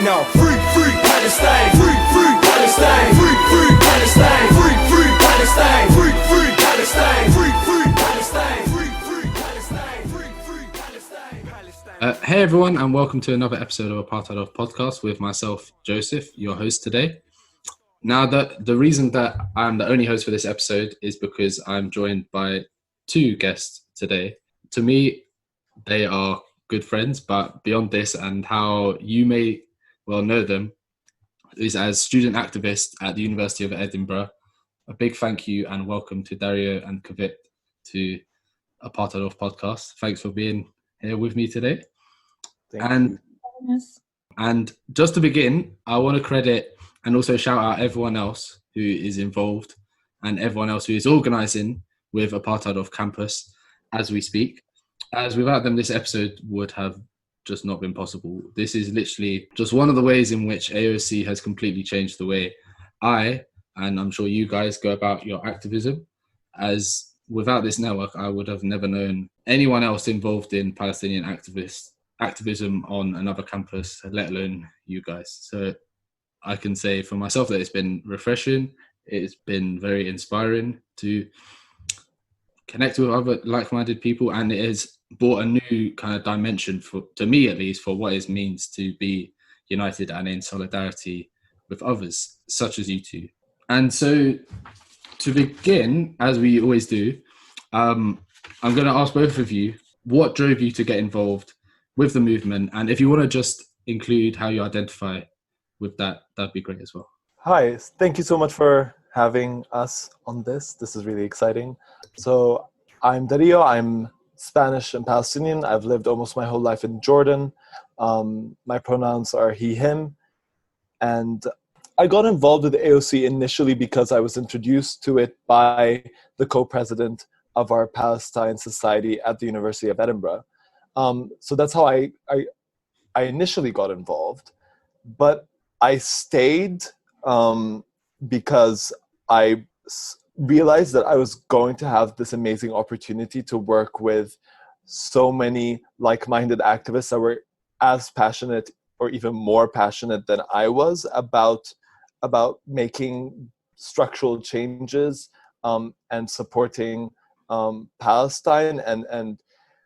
now. Free, free Palestine. Free, free Palestine. Free, free Palestine. Free, free Palestine. Free, free Palestine. Free, free Palestine. Free, free Palestine. Free, free Palestine. Hey everyone, and welcome to another episode of Apartheid Off Podcast with myself, Joseph, your host today. Now, the reason that I'm the only host for this episode is because I'm joined by two guests today. To me, they are good friends, but beyond this and how you may well know them is as student activists at the University of Edinburgh. A big thank you and welcome to Dario and Kvit to Apartheid Off Podcast. Thanks for being here with me today. Thank you. And just to begin, I want to credit and also shout out everyone else who is involved and everyone else who is organising with Apartheid Off Campus as we speak. As without them, this episode would have just not been possible. This is literally just one of the ways in which AOC has completely changed the way I, and I'm sure you guys, go about your activism. As without this network, I would have never known anyone else involved in Palestinian activism on another campus, let alone you guys. So I can say for myself that it's been refreshing. It's been very inspiring to connect with other like-minded people, and it has brought a new kind of dimension, to me at least, for what it means to be united and in solidarity with others, such as you two. And so to begin, as we always do, I'm going to ask both of you, what drove you to get involved with the movement? And if you want to just include how you identify with that, that'd be great as well. Hi, thank you so much for having us on this. This is really exciting. So I'm Dario, I'm Spanish and Palestinian. I've lived almost my whole life in Jordan. My pronouns are he, him. And I got involved with AOC initially because I was introduced to it by the co-president of our Palestine Society at the University of Edinburgh. So that's how I initially got involved. But I stayed because I realized that I was going to have this amazing opportunity to work with so many like-minded activists that were as passionate or even more passionate than I was about making structural changes and supporting Palestine. And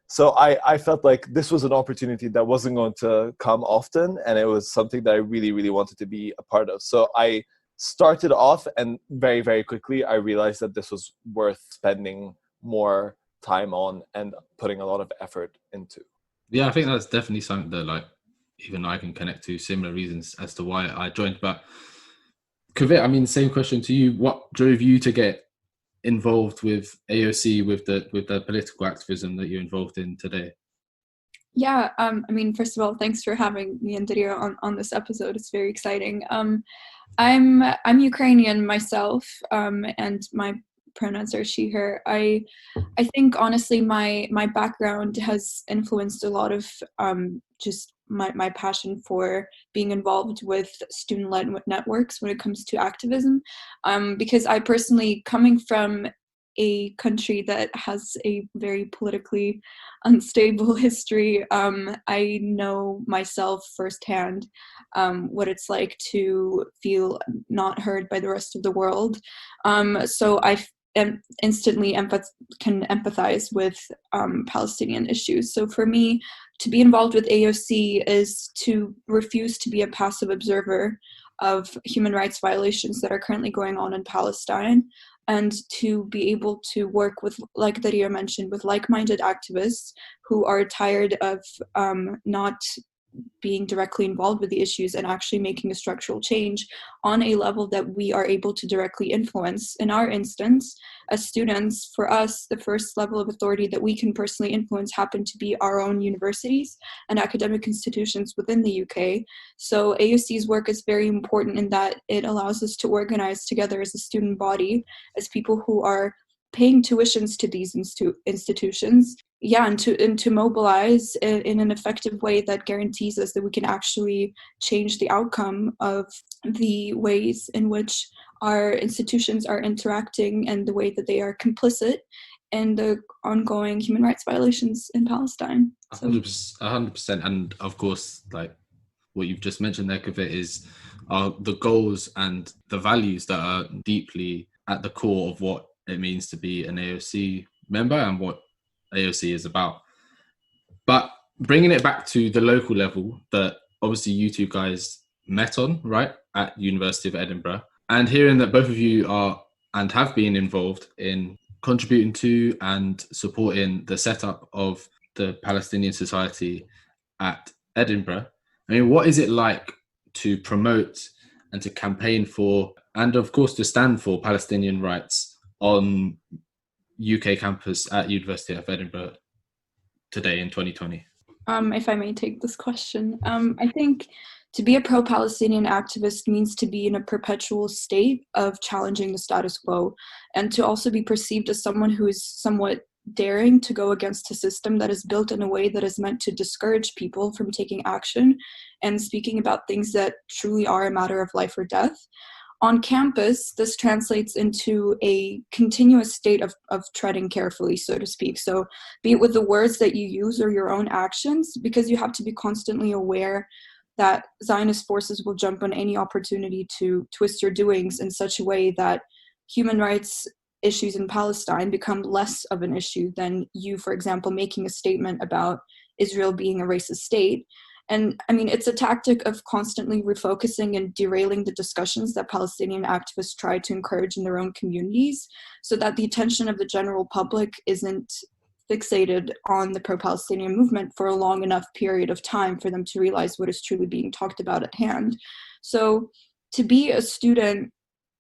so I felt like this was an opportunity that wasn't going to come often, and it was something that I really, really wanted to be a part of. So I started off, and very, very quickly, I realized that this was worth spending more time on and putting a lot of effort into. Yeah, I think that's definitely something that, like, even I can connect to similar reasons as to why I joined. But Kvit, I mean, same question to you. What drove you to get involved with AOC, with the political activism that you're involved in today? Yeah, I mean, first of all, thanks for having me and Dario on this episode. It's very exciting. I'm Ukrainian myself, and my pronouns are she, her. I think honestly my background has influenced a lot of just my passion for being involved with student-led networks when it comes to activism, because I personally, coming from a country that has a very politically unstable history, I know myself firsthand what it's like to feel not heard by the rest of the world. So I instantly can empathize with Palestinian issues. So for me, to be involved with AOC is to refuse to be a passive observer of human rights violations that are currently going on in Palestine, and to be able to work with, like Dario mentioned, with like-minded activists who are tired of not being directly involved with the issues and actually making a structural change on a level that we are able to directly influence. In our instance, as students, for us, the first level of authority that we can personally influence happen to be our own universities and academic institutions within the UK. So AOC's work is very important in that it allows us to organize together as a student body, as people who are paying tuitions to these institutions, and to mobilize in an effective way that guarantees us that we can actually change the outcome of the ways in which our institutions are interacting and the way that they are complicit in the ongoing human rights violations in Palestine. So. 100%, and of course, like, what you've just mentioned there, Kvit, are the goals and the values that are deeply at the core of what it means to be an AOC member and what AOC is about. But bringing it back to the local level that obviously you two guys met on, right, at University of Edinburgh, and hearing that both of you are and have been involved in contributing to and supporting the setup of the Palestinian Society at Edinburgh. I mean, what is it like to promote and to campaign for, and of course to stand for Palestinian rights on UK campus at University of Edinburgh today in 2020? If I may take this question, I think to be a pro-Palestinian activist means to be in a perpetual state of challenging the status quo, and to also be perceived as someone who is somewhat daring to go against a system that is built in a way that is meant to discourage people from taking action and speaking about things that truly are a matter of life or death. On campus, this translates into a continuous state of treading carefully, so to speak. So be it with the words that you use or your own actions, because you have to be constantly aware that Zionist forces will jump on any opportunity to twist your doings in such a way that human rights issues in Palestine become less of an issue than you, for example, making a statement about Israel being a racist state. And I mean, it's a tactic of constantly refocusing and derailing the discussions that Palestinian activists try to encourage in their own communities, so that the attention of the general public isn't fixated on the pro-Palestinian movement for a long enough period of time for them to realize what is truly being talked about at hand. So to be a student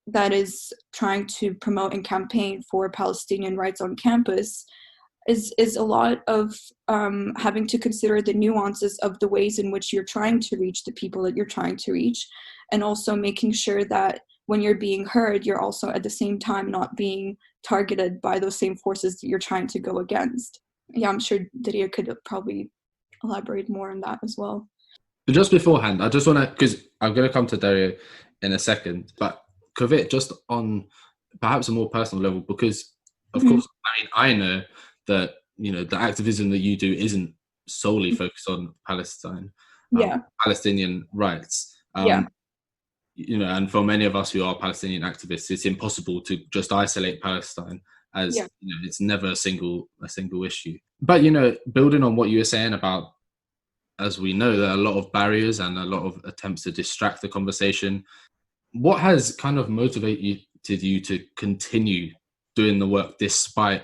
that is trying to promote and campaign for Palestinian rights on campus is a lot of having to consider the nuances of the ways in which you're trying to reach the people that you're trying to reach, and also making sure that when you're being heard, you're also at the same time not being targeted by those same forces that you're trying to go against. Yeah, I'm sure Dario could probably elaborate more on that as well. But just beforehand, I just want to, because I'm going to come to Dario in a second, but Kvit, just on perhaps a more personal level, because of course, I mean, I know that, you know, the activism that you do isn't solely focused on Palestine, Palestinian rights. You know, and for many of us who are Palestinian activists, it's impossible to just isolate Palestine, as you know, it's never a single issue. But, you know, building on what you were saying about, as we know, there are a lot of barriers and a lot of attempts to distract the conversation. What has kind of motivated you to continue doing the work despite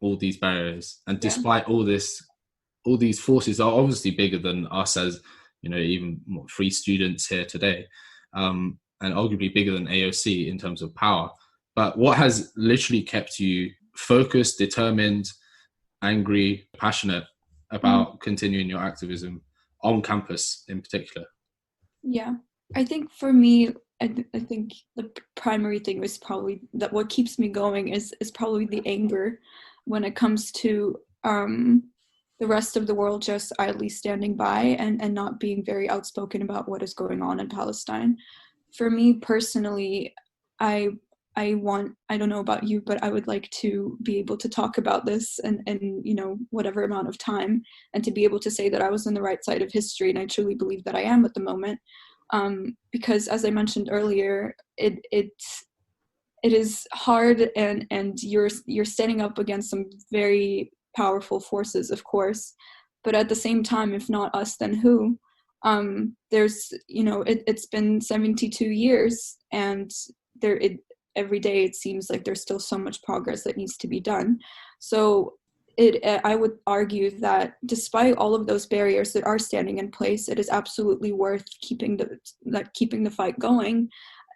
all these barriers and despite all these forces are obviously bigger than us as, you know, even more free students here today, and arguably bigger than AOC in terms of power? But what has literally kept you focused, determined, angry, passionate about continuing your activism on campus in particular? Yeah, I think for me, I think the primary thing was probably that what keeps me going is probably the anger when it comes to the rest of the world just idly standing by and not being very outspoken about what is going on in Palestine. For me personally, I don't know about you, but I would like to be able to talk about this and you know, whatever amount of time, and to be able to say that I was on the right side of history, and I truly believe that I am at the moment. Because as I mentioned earlier, it is hard, and you're standing up against some very powerful forces, of course, but at the same time, if not us, then who? There's, you know, it's been 72 years, and every day it seems like there's still so much progress that needs to be done. So I would argue that despite all of those barriers that are standing in place, it is absolutely worth keeping the fight going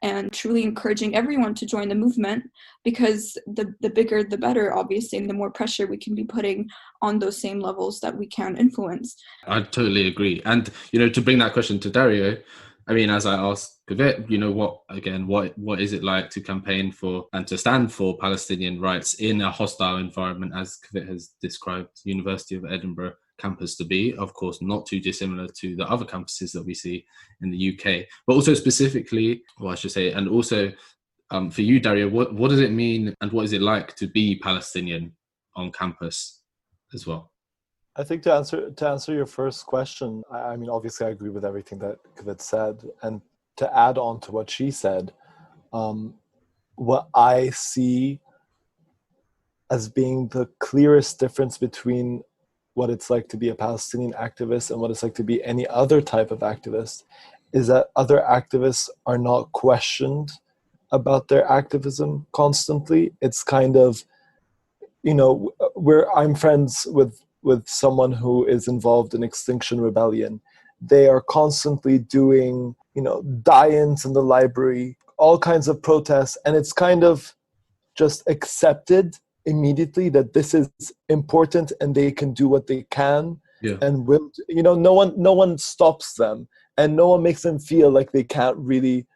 and truly encouraging everyone to join the movement, because the bigger the better, obviously, and the more pressure we can be putting on those same levels that we can influence. I totally agree. And, you know, to bring that question to Dario, I mean, as I asked Kvit, you know, what is it like to campaign for and to stand for Palestinian rights in a hostile environment, as Kvit has described University of Edinburgh campus to be, of course, not too dissimilar to the other campuses that we see in the UK, but also specifically, well, I should say, and also for you, Dario, what does it mean and what is it like to be Palestinian on campus as well? I think to answer your first question, I mean, obviously I agree with everything that Kvit said, and to add on to what she said, what I see as being the clearest difference between what it's like to be a Palestinian activist and what it's like to be any other type of activist is that other activists are not questioned about their activism constantly. It's kind of, I'm friends with someone who is involved in Extinction Rebellion. They are constantly doing, die-ins in the library, all kinds of protests, and it's kind of just accepted immediately that this is important and they can do what they can and will. No one stops them, and no one makes them feel like they can't really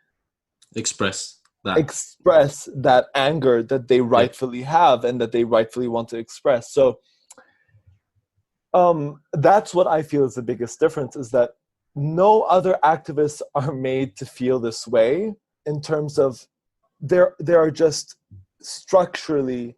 express that anger that they rightfully have and that they rightfully want to express. So that's what I feel is the biggest difference, is that no other activists are made to feel this way, in terms of there are just structurally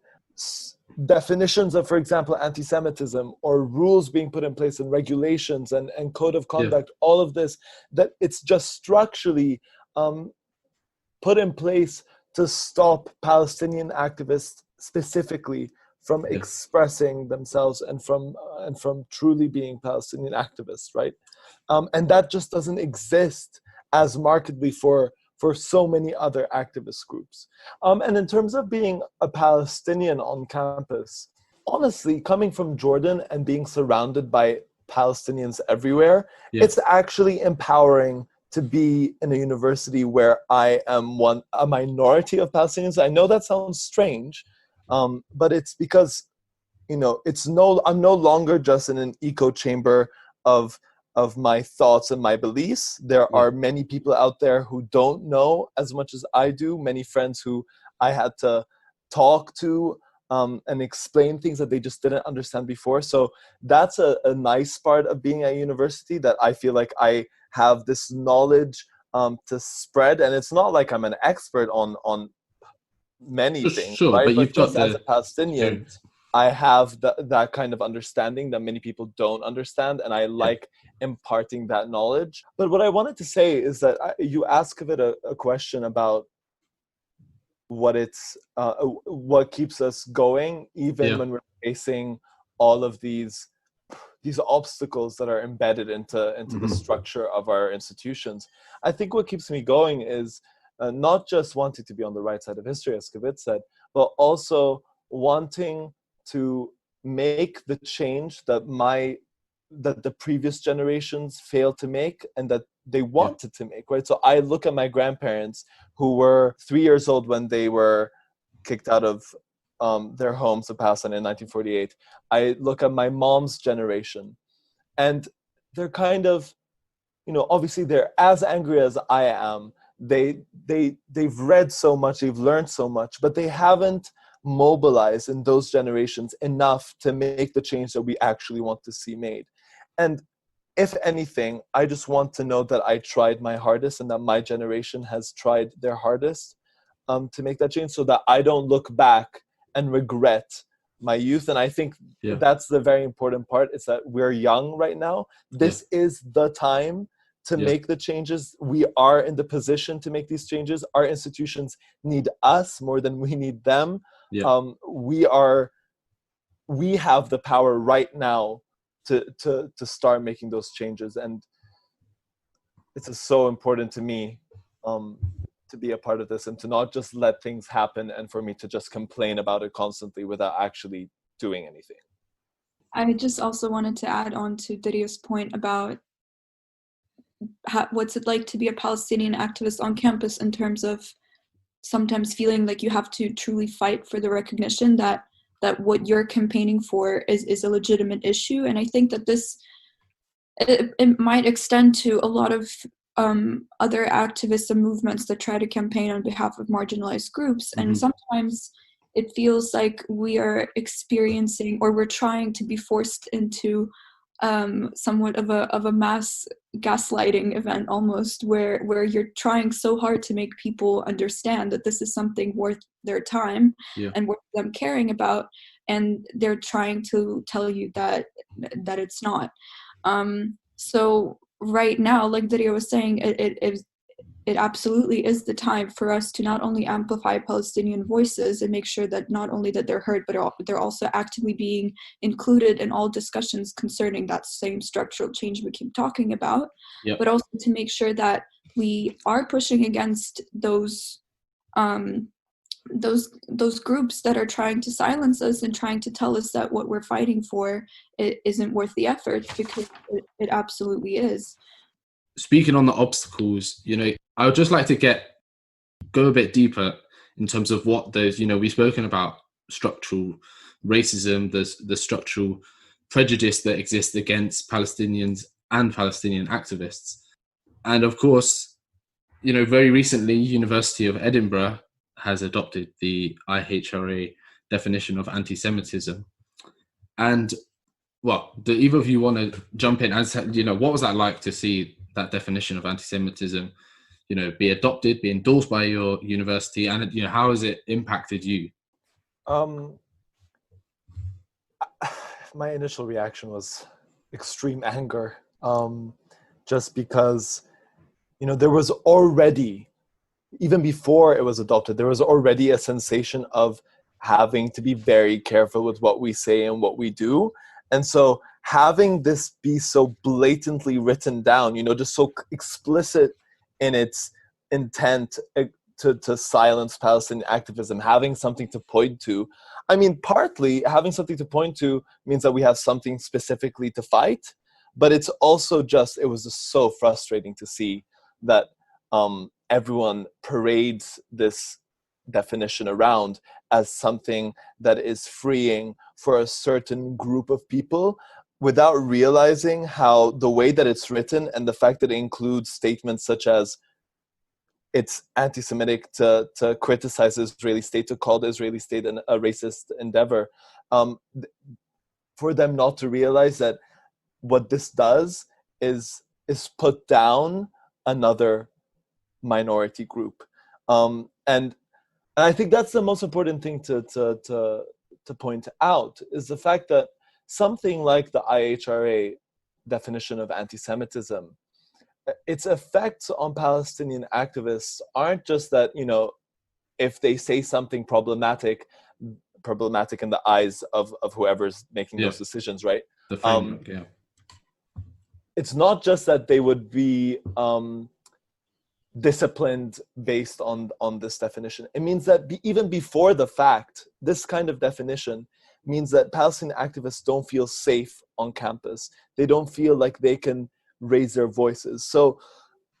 definitions of, for example, anti-Semitism, or rules being put in place, and regulations and code of conduct, all of this, that it's just structurally put in place to stop Palestinian activists specifically from expressing themselves and from truly being Palestinian activists, right? And that just doesn't exist as markedly for so many other activist groups. And in terms of being a Palestinian on campus, honestly, coming from Jordan and being surrounded by Palestinians everywhere, it's actually empowering to be in a university where I am a minority of Palestinians. I know that sounds strange, but it's because, I'm no longer just in an echo chamber of my thoughts and my beliefs. There are many people out there who don't know as much as I do, many friends who I had to talk to and explain things that they just didn't understand before. So that's a nice part of being at university, that I feel like I have this knowledge to spread. And it's not like I'm an expert on many things, right? But you've just as a Palestinian, I have that kind of understanding that many people don't understand, and I like imparting that knowledge. But what I wanted to say is that you asked of it a question about what keeps us going, even when we're facing all of these obstacles that are embedded into the structure of our institutions. I think what keeps me going is not just wanting to be on the right side of history, as Kvit said, but also wanting to make the change that the previous generations failed to make and that they wanted to make, right? So I look at my grandparents, who were 3 years old when they were kicked out of their homes of Palestine in 1948. I look at my mom's generation, and they're kind of, obviously they're as angry as I am. They've read so much, they've learned so much, but they haven't mobilized in those generations enough to make the change that we actually want to see made. And if anything, I just want to know that I tried my hardest and that my generation has tried their hardest to make that change, so that I don't look back and regret my youth. And I think that's the very important part, is that we're young right now. This is the time to make the changes. We are in the position to make these changes. Our institutions need us more than we need them. We have the power right now to start making those changes, and it's just so important to me to be a part of this, and to not just let things happen and for me to just complain about it constantly without actually doing anything. I just also wanted to add on to Dario's point about what's it like to be a Palestinian activist on campus, in terms of sometimes feeling like you have to truly fight for the recognition that what you're campaigning for is a legitimate issue. And I think that it might extend to a lot of other activists and movements that try to campaign on behalf of marginalized groups. And sometimes it feels like we are experiencing, or we're trying to be forced into somewhat of a mass gaslighting event almost, where you're trying so hard to make people understand that this is something worth their time and worth them caring about, and they're trying to tell you that it's not. So right now, like Dario was saying, it absolutely is the time for us to not only amplify Palestinian voices and make sure that not only that they're heard, but they're also actively being included in all discussions concerning that same structural change we keep talking about, but also to make sure that we are pushing against those groups that are trying to silence us and trying to tell us that what we're fighting for isn't worth the effort, because it absolutely is. Speaking on the obstacles, I would just like to go a bit deeper in terms of what those, we've spoken about structural racism, the structural prejudice that exists against Palestinians and Palestinian activists. And of course, very recently, University of Edinburgh has adopted the IHRA definition of anti-Semitism. And well, do either of you want to jump in? As what was that like to see that definition of anti-Semitism, be adopted, be endorsed by your university, and how has it impacted you? My initial reaction was extreme anger, just because, there was already, even before it was adopted, there was already a sensation of having to be very careful with what we say and what we do. And so having this be so blatantly written down, just so explicit in its intent to silence Palestinian activism, having something to point to. I mean, partly having something to point to means that we have something specifically to fight, but it's also it was just so frustrating to see that everyone parades this definition around as something that is freeing for a certain group of people, without realizing how the way that it's written and the fact that it includes statements such as it's anti-Semitic to criticize the Israeli state, to call the Israeli state a racist endeavor, for them not to realize that what this does is put down another minority group. And I think that's the most important thing to point out, is the fact that something like the IHRA definition of anti-Semitism, its effects on Palestinian activists aren't just that, if they say something problematic in the eyes of whoever's making those decisions, right? The framework, It's not just that they would be disciplined based on this definition. It means that even before the fact, this kind of definition means that Palestinian activists don't feel safe on campus. They don't feel like they can raise their voices. So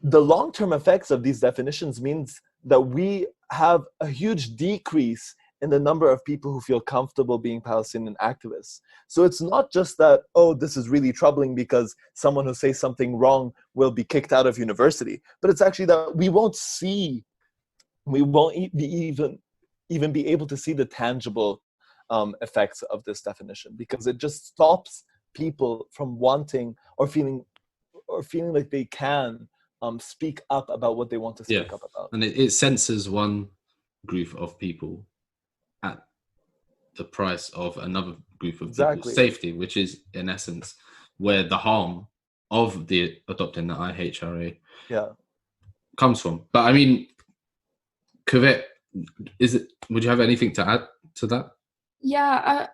the long-term effects of these definitions means that we have a huge decrease in the number of people who feel comfortable being Palestinian activists. So it's not just that, this is really troubling because someone who says something wrong will be kicked out of university, but it's actually that we won't even be able to see the tangible effects of this definition, because it just stops people from wanting or feeling like they can speak up about what they want to speak up about. And it censors one group of people at the price of another group of people's safety, which is in essence where the harm of the adopting the IHRA comes from. But I mean, Kvit, would you have anything to add to that? Yeah,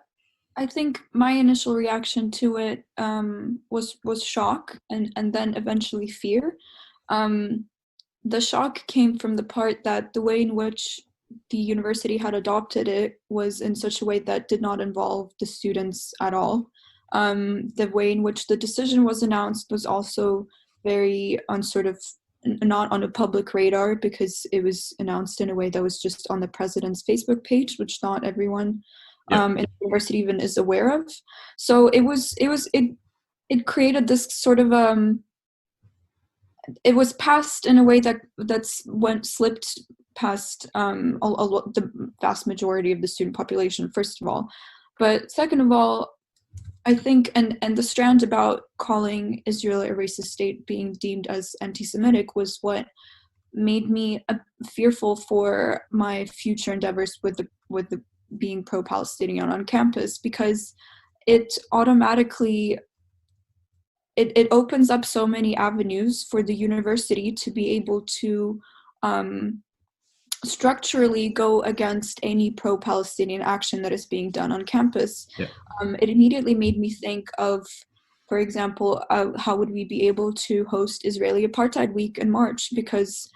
I think my initial reaction to it was shock and then eventually fear. The shock came from the part that the way in which the university had adopted it was in such a way that did not involve the students at all. The way in which the decision was announced was also very not on a public radar, because it was announced in a way that was just on the president's Facebook page, which not everyone in the university even is aware of. So it created this sort of it was passed in a way that's slipped past the vast majority of the student population, first of all. But second of all, I think, and the strand about calling Israel a racist state being deemed as anti-Semitic was what made me fearful for my future endeavors with the being pro-Palestinian on campus, because it automatically it opens up so many avenues for the university to be able to structurally go against any pro-Palestinian action that is being done on campus. Yeah. It immediately made me think of, for example, how would we be able to host Israeli Apartheid Week in March, because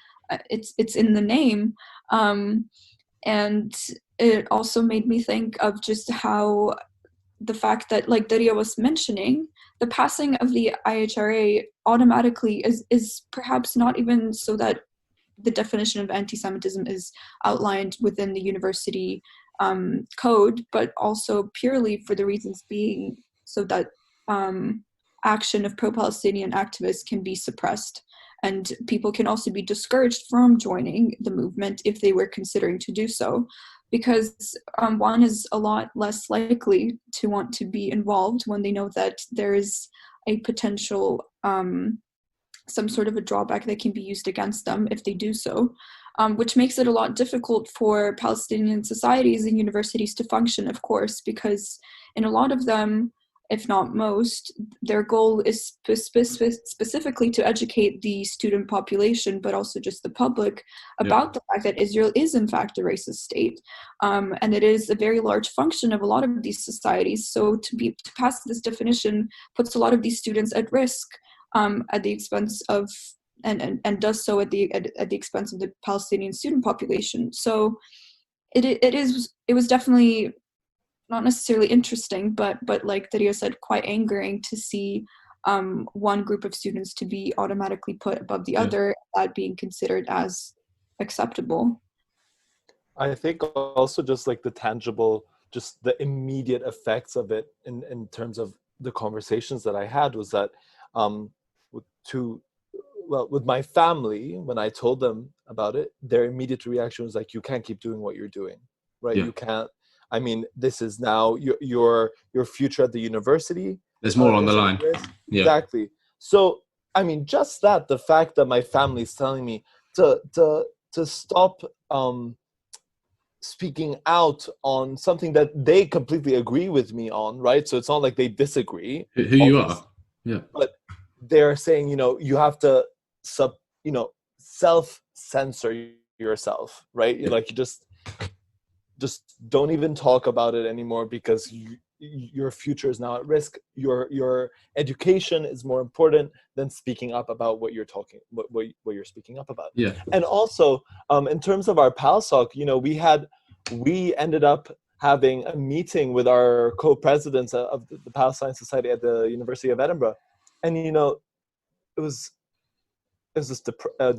it's in the name, and it also made me think of just how the fact that, like Dario was mentioning, the passing of the IHRA automatically is perhaps not even so that the definition of anti-Semitism is outlined within the university code, but also purely for the reasons being so that action of pro-Palestinian activists can be suppressed, and people can also be discouraged from joining the movement if they were considering to do so, because one is a lot less likely to want to be involved when they know that there is a potential some sort of a drawback that can be used against them if they do so, which makes it a lot difficult for Palestinian societies and universities to function, of course, because in a lot of them, if not most, their goal is specifically to educate the student population, but also just the public, about the fact that Israel is in fact a racist state, and it is a very large function of a lot of these societies. So to pass this definition puts a lot of these students at risk, at the expense of, and does so at the expense of the Palestinian student population. So it was definitely not necessarily interesting, but like Dario said, quite angering to see one group of students to be automatically put above the other, that being considered as acceptable. I think also just like the tangible, just the immediate effects of it in terms of the conversations that I had was that with my family, when I told them about it, their immediate reaction was like, you can't keep doing what you're doing, right? You can't. I mean, this is now your future at the university. There's more on the line. Exactly. So, I mean, just that, the fact that my family is telling me to stop speaking out on something that they completely agree with me on, right? So it's not like they disagree. Who you are. Yeah. But they're saying, you have to self-censor yourself, right? Like you just don't even talk about it anymore, because your future is now at risk. Your education is more important than speaking up about what you're speaking up about. Yeah. And also, in terms of our PALSOC, we ended up having a meeting with our co-presidents of the Palestine Society at the University of Edinburgh, and it was this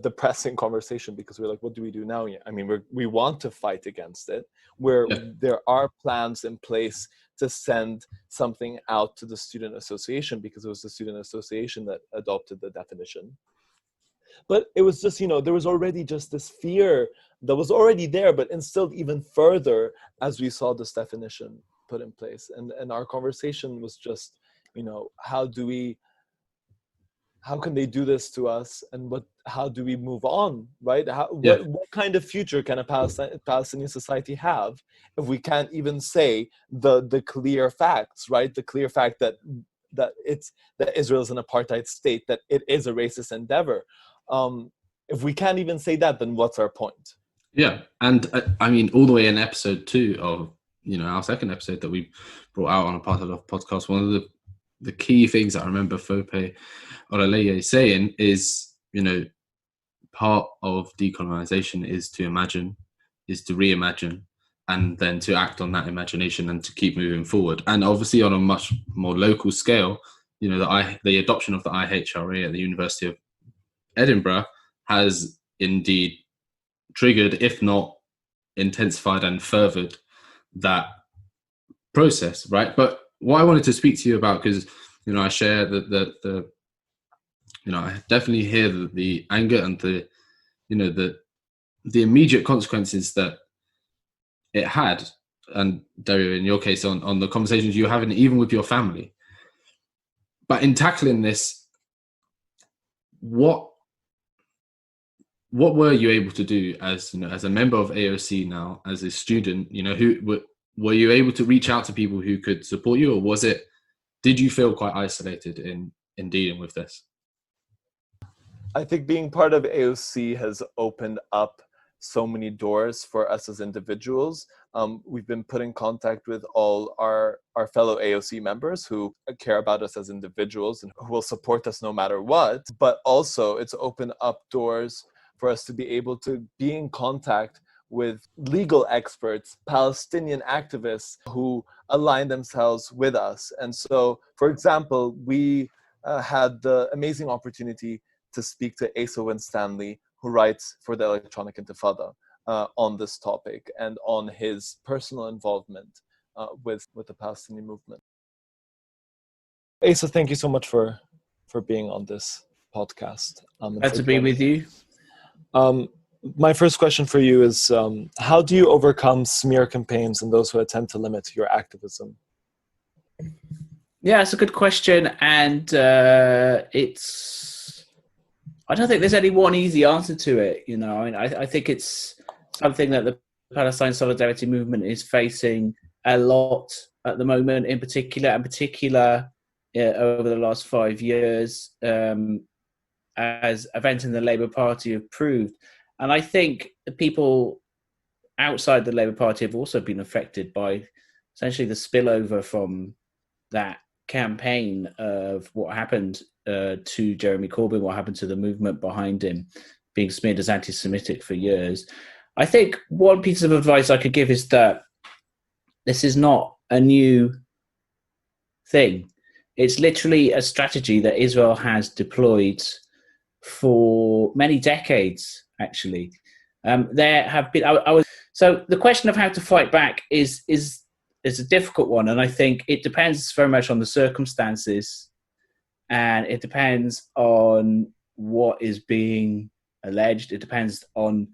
depressing conversation, because we're like, what do we do now? I mean, we want to fight against it, where there are plans in place to send something out to the student association, because it was the student association that adopted the definition. But it was just, there was already just this fear that was already there, but instilled even further as we saw this definition put in place. And our conversation was just, how can they do this to us, and how do we move on, right? What kind of future can a Palestinian society have if we can't even say the clear facts, right? The clear fact that Israel is an apartheid state, that it is a racist endeavor. If we can't even say that, then what's our point? Yeah, and I mean, all the way in episode 2 of our second episode that we brought out on Apartheid Off podcast, one of the key things that I remember Fope Oleleye saying is, part of decolonization is to imagine, is to reimagine, and then to act on that imagination and to keep moving forward. And obviously on a much more local scale, the adoption of the IHRA at the University of Edinburgh has indeed triggered, if not intensified and furthered, that process, right? But what I wanted to speak to you about, because I share the I definitely hear the anger and the immediate consequences that it had, and Dario, in your case, on the conversations you were having even with your family, But in tackling this, what were you able to do as as a member of AOC now, as a student? Who were you able to reach out to people who could support you, or did you feel quite isolated in dealing with this? I think being part of AOC has opened up so many doors for us as individuals. We've been put in contact with all our fellow AOC members who care about us as individuals and who will support us no matter what. But also it's opened up doors for us to be able to be in contact with legal experts, Palestinian activists who align themselves with us. And so, for example, we had the amazing opportunity to speak to Asa Winstanley, who writes for the Electronic Intifada on this topic and on his personal involvement with the Palestinian movement. Asa, thank you so much for being on this podcast. Glad to be with you. My first question for you is, how do you overcome smear campaigns and those who attempt to limit your activism? Yeah, it's a good question. And I don't think there's any one easy answer to it. I think it's something that the Palestine Solidarity Movement is facing a lot at the moment, in particular over the last 5 years, as events in the Labour Party have proved. And I think the people outside the Labour Party have also been affected by essentially the spillover from that campaign of what happened to Jeremy Corbyn, what happened to the movement behind him, being smeared as anti-Semitic for years. I think one piece of advice I could give is that this is not a new thing. It's literally a strategy that Israel has deployed for many decades, actually. There have been... So the question of how to fight back is a difficult one, and I think it depends very much on the circumstances, and it depends on what is being alleged. It depends on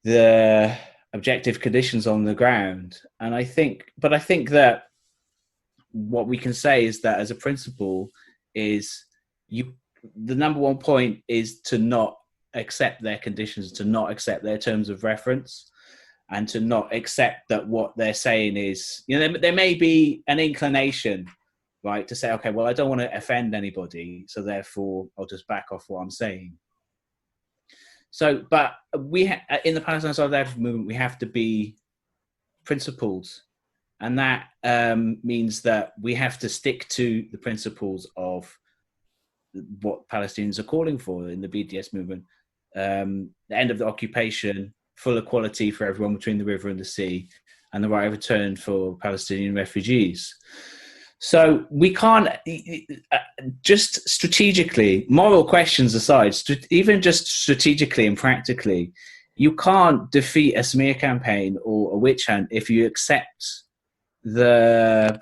the objective conditions on the ground. And I think that what we can say is that as a principle is the number one point is to not accept their conditions, to not accept their terms of reference, and to not accept that what they're saying is, there may be an inclination, right, to say, okay, well, I don't want to offend anybody, so therefore I'll just back off what I'm saying. So, but in the Palestine Solidarity Movement, we have to be principled. And that means that we have to stick to the principles of what Palestinians are calling for in the BDS movement. The end of the occupation, full equality for everyone between the river and the sea, and the right of return for Palestinian refugees. So we can't, just strategically, moral questions aside, even just strategically and practically, you can't defeat a smear campaign or a witch hunt if you accept the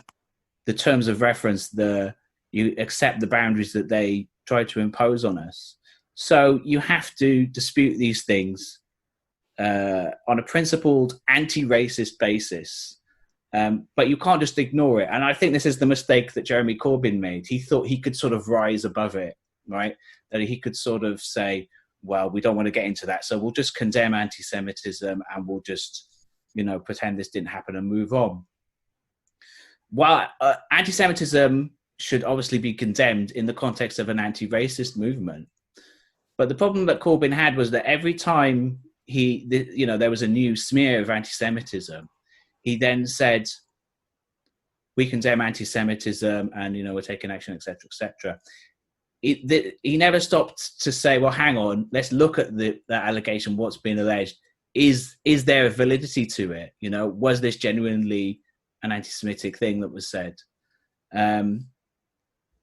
terms of reference, you accept the boundaries that they try to impose on us. So you have to dispute these things on a principled, anti-racist basis. But you can't just ignore it. And I think this is the mistake that Jeremy Corbyn made. He thought he could sort of rise above it, right? That he could sort of say, well, we don't want to get into that, so we'll just condemn anti-Semitism and we'll just, pretend this didn't happen and move on. While anti-Semitism should obviously be condemned in the context of an anti-racist movement. But the problem that Corbyn had was that every time there was a new smear of anti-Semitism, he then said, we condemn anti-Semitism and, we're taking action, etc., etc. He never stopped to say, well, hang on, let's look at that allegation, what's been alleged. Is there a validity to it? Was this genuinely an anti-Semitic thing that was said?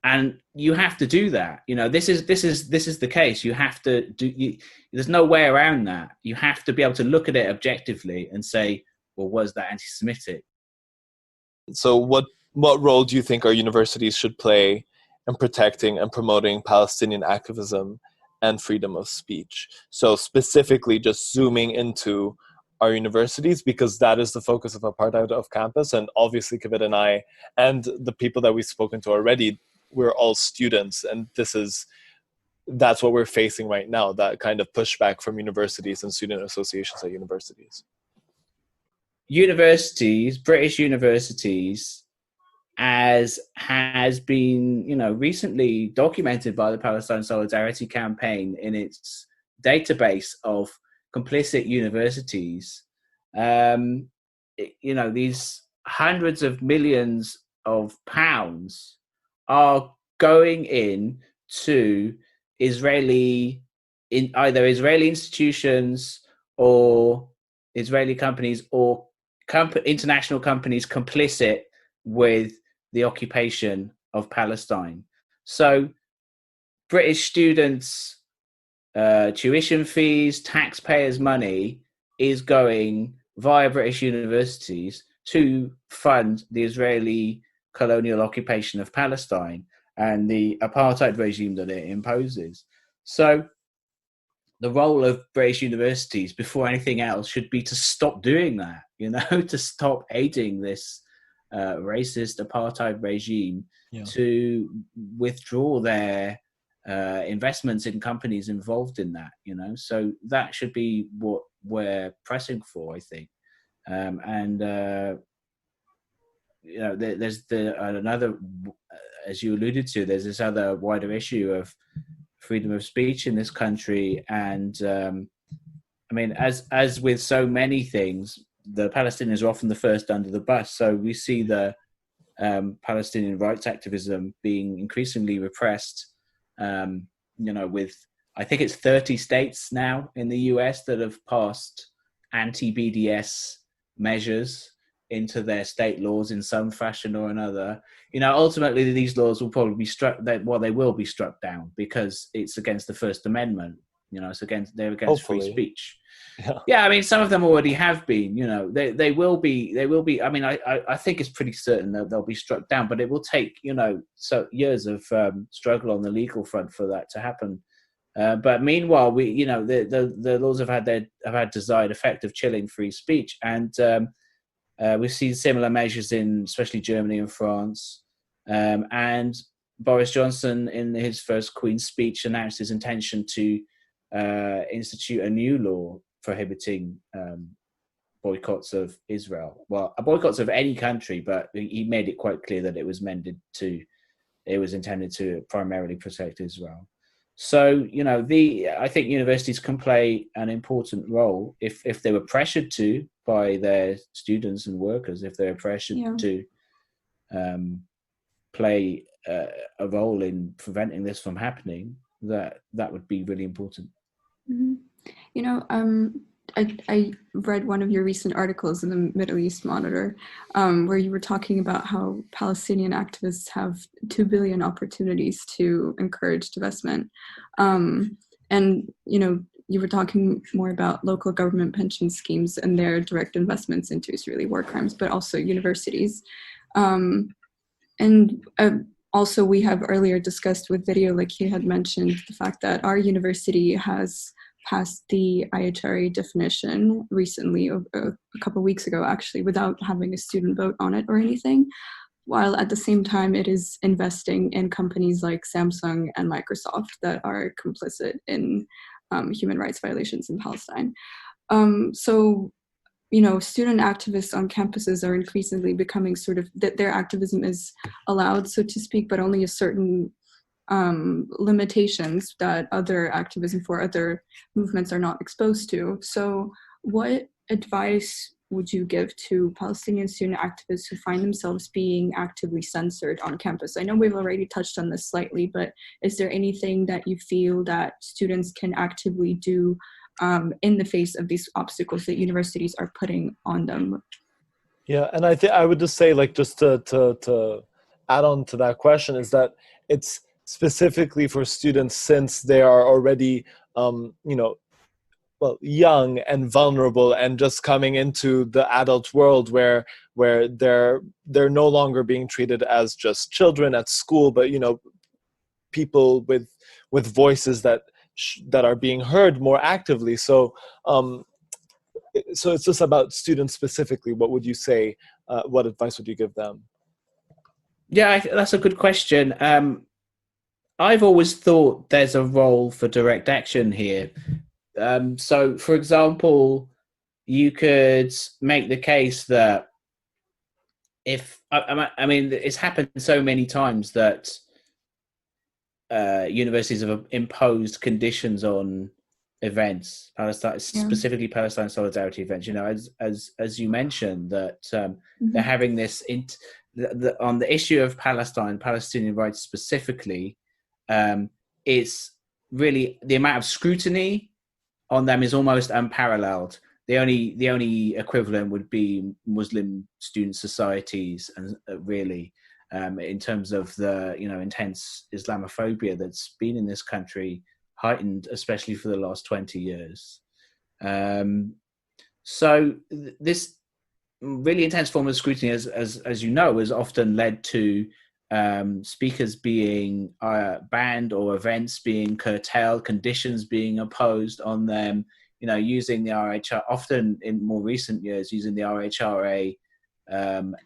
And you have to do that. This is the case. You have to do. There's no way around that. You have to be able to look at it objectively and say, well, was that anti-Semitic? So what role do you think our universities should play in protecting and promoting Palestinian activism and freedom of speech? So specifically just zooming into our universities, because that is the focus of Apartheid Off Campus, and obviously Kvit and I and the people that we've spoken to already, we're all students, and that's what we're facing right now, that kind of pushback from universities and student associations at universities. Universities, British universities, as has been, recently documented by the Palestine Solidarity Campaign in its database of complicit universities, these hundreds of millions of pounds are going in to either Israeli institutions or Israeli companies or international companies complicit with the occupation of Palestine. So British students' tuition fees, taxpayers' money is going via British universities to fund the Israeli colonial occupation of Palestine and the apartheid regime that it imposes. So the role of British universities, before anything else, should be to stop doing that, to stop aiding this racist apartheid regime, to withdraw their investments in companies involved in that, So that should be what we're pressing for, I think. There's another, as you alluded to, there's this other wider issue of freedom of speech in this country. And as with so many things, the Palestinians are often the first under the bus. So we see the Palestinian rights activism being increasingly repressed, with, I think it's 30 states now in the US that have passed anti-BDS measures into their state laws in some fashion or another. Ultimately these laws will probably be struck. They will be struck down because it's against the First Amendment. They're against Hopefully. free speech. Yeah. Some of them already have been. They will be. I think it's pretty certain that they'll be struck down, but it will take so years of struggle on the legal front for that to happen. But meanwhile, the laws have had desired effect of chilling free speech, and we've seen similar measures in especially Germany and France. And Boris Johnson, in his first Queen's speech, announced his intention to institute a new law prohibiting boycotts of Israel. Well, boycotts of any country, but he made it quite clear that it was intended to primarily protect Israel. So, I think universities can play an important role if they were pressured to by their students and workers, if they're pressured to play a role in preventing this from happening, that would be really important. Mm-hmm. I read one of your recent articles in the Middle East Monitor, where you were talking about how Palestinian activists have 2 billion opportunities to encourage divestment. And, you were talking more about local government pension schemes and their direct investments into Israeli war crimes, but also universities. Also, we have earlier discussed with Video, like you had mentioned, the fact that our university has passed the IHRA definition recently, a couple of weeks ago, actually, without having a student vote on it or anything, while at the same time it is investing in companies like Samsung and Microsoft that are complicit in human rights violations in Palestine. So, student activists on campuses are increasingly becoming sort of, that their activism is allowed, so to speak, but only a certain limitations that other activism for other movements are not exposed to. So what advice would you give to Palestinian student activists who find themselves being actively censored on campus? I know we've already touched on this slightly, but is there anything that you feel that students can actively do in the face of these obstacles that universities are putting on them? Yeah, and I would just say, like, just to add on to that question, is that it's specifically for students, since they are already young and vulnerable and just coming into the adult world where they're no longer being treated as just children at school, but people with voices that are being heard more actively. So it's just about students specifically. What would you say? What advice would you give them? Yeah, that's a good question. I've always thought there's a role for direct action here. So, for example, you could make the case that if I mean, it's happened so many times that universities have imposed conditions on events, Palestine, specifically Palestine solidarity events. You know, as you mentioned, that they're having this on the issue of Palestinian rights specifically. It's really the amount of scrutiny on them is almost unparalleled. The only equivalent would be Muslim student societies, and really. In terms of the intense Islamophobia that's been in this country, heightened especially for the last 20 years. So this really intense form of scrutiny, as you know, has often led to speakers being banned or events being curtailed, conditions being imposed on them. You know, using the RHR, often in more recent years, using the RHRA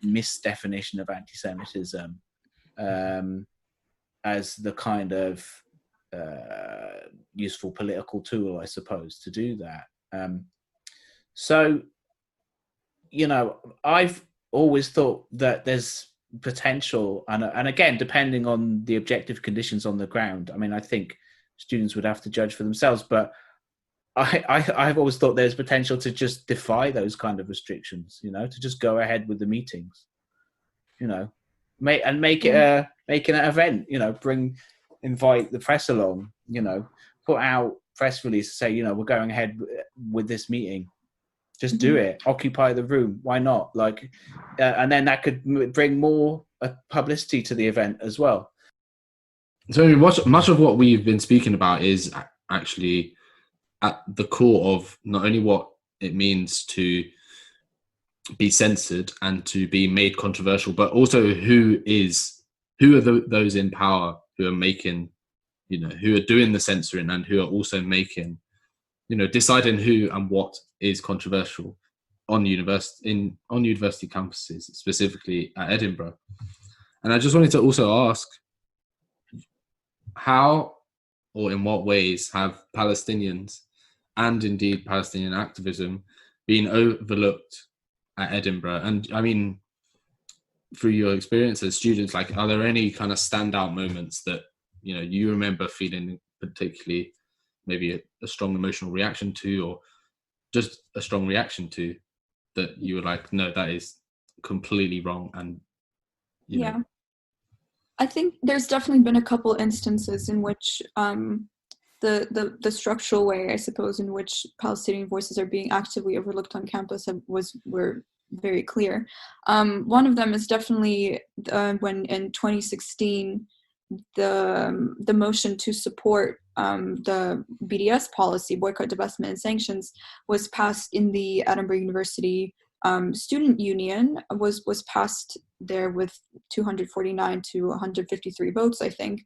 misdefinition of anti-Semitism as the kind of useful political tool, I suppose, to do that. So, you know, I've always thought that there's potential, and again, depending on the objective conditions on the ground. I mean, I think students would have to judge for themselves, but I've always thought there's potential to just defy those kind of restrictions, you know, to just go ahead with the meetings, you know, make it an event, you know, invite the press along, you know, put out press release to say, you know, we're going ahead with this meeting. Just do it. Occupy the room. Why not? Like, and then that could bring more publicity to the event as well. So much of what we've been speaking about is actually at the core of not only what it means to be censored and to be made controversial, but also who are those in power who are making, you know, who are doing the censoring and who are also making, you know, deciding who and what is controversial on university campuses, specifically at Edinburgh. And I just wanted to also ask, how or in what ways have Palestinians and indeed Palestinian activism been overlooked at Edinburgh? And I mean, through your experience as students, like, are there any kind of standout moments that, you know, you remember feeling particularly maybe a strong emotional reaction to, or just a strong reaction to, that you were like, no, that is completely wrong? And you know. I think there's definitely been a couple instances in which the structural way, I suppose, in which Palestinian voices are being actively overlooked on campus were very clear. One of them is definitely when in 2016 the motion to support the BDS policy, boycott, divestment, and sanctions, was passed in the Edinburgh University student union, was passed there with 249 to 153 votes, I think.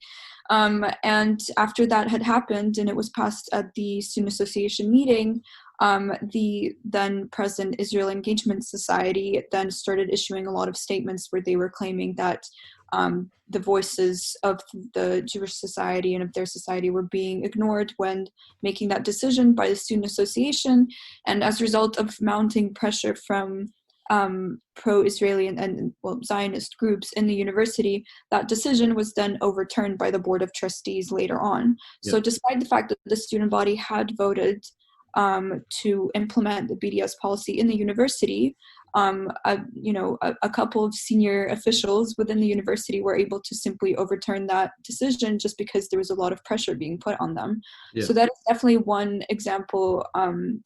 And after that had happened and it was passed at the Student Association meeting, the then present Israel Engagement Society then started issuing a lot of statements where they were claiming that the voices of the Jewish society and of their society were being ignored when making that decision by the Student Association. And as a result of mounting pressure from pro-Israeli and Zionist groups in the university, that decision was then overturned by the Board of Trustees later on. Yeah. So despite the fact that the student body had voted to implement the BDS policy in the university, a couple of senior officials within the university were able to simply overturn that decision just because there was a lot of pressure being put on them. Yeah. So that is definitely one example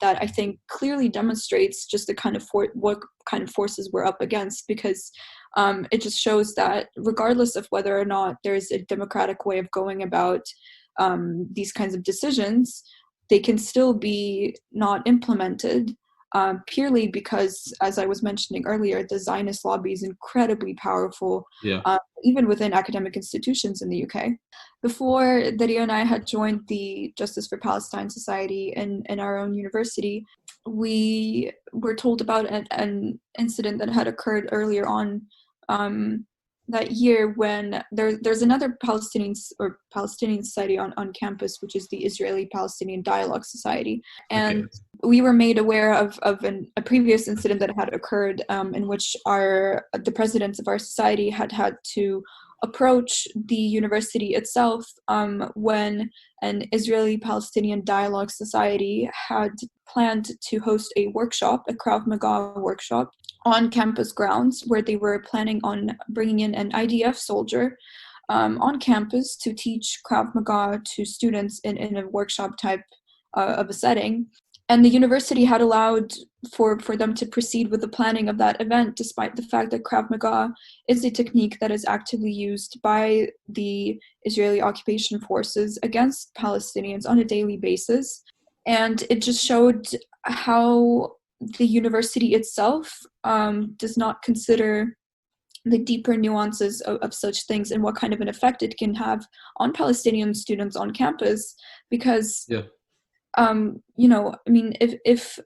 that I think clearly demonstrates just the kind of what kind of forces we're up against, because it just shows that regardless of whether or not there's a democratic way of going about these kinds of decisions, they can still be not implemented. Purely because, as I was mentioning earlier, the Zionist lobby is incredibly powerful, even within academic institutions in the UK. Before Dario and I had joined the Justice for Palestine Society in our own university, we were told about an incident that had occurred earlier on that year when there's another Palestinian society on campus, which is the Israeli-Palestinian Dialogue Society. And we were made aware of a previous incident that had occurred in which the presidents of our society had to approach the university itself when an Israeli-Palestinian Dialogue Society had planned to host a workshop, a Krav Maga workshop, on campus grounds, where they were planning on bringing in an IDF soldier on campus to teach Krav Maga to students in a workshop type of a setting. And the university had allowed for them to proceed with the planning of that event, despite the fact that Krav Maga is a technique that is actively used by the Israeli occupation forces against Palestinians on a daily basis. And it just showed how the university itself does not consider the deeper nuances of such things and what kind of an effect it can have on Palestinian students on campus. Because if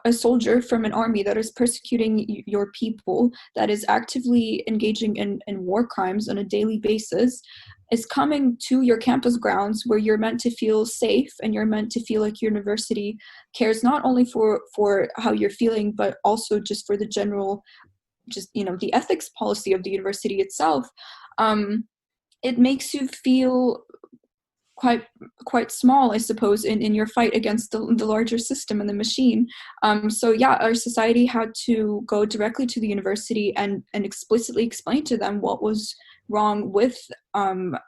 a soldier from an army that is persecuting your people, that is actively engaging in war crimes on a daily basis, is coming to your campus grounds where you're meant to feel safe and you're meant to feel like your university cares not only for how you're feeling, but also just for the general, the ethics policy of the university itself, it makes you feel quite small, I suppose, in your fight against the larger system and the machine. Our society had to go directly to the university and explicitly explain to them what was wrong with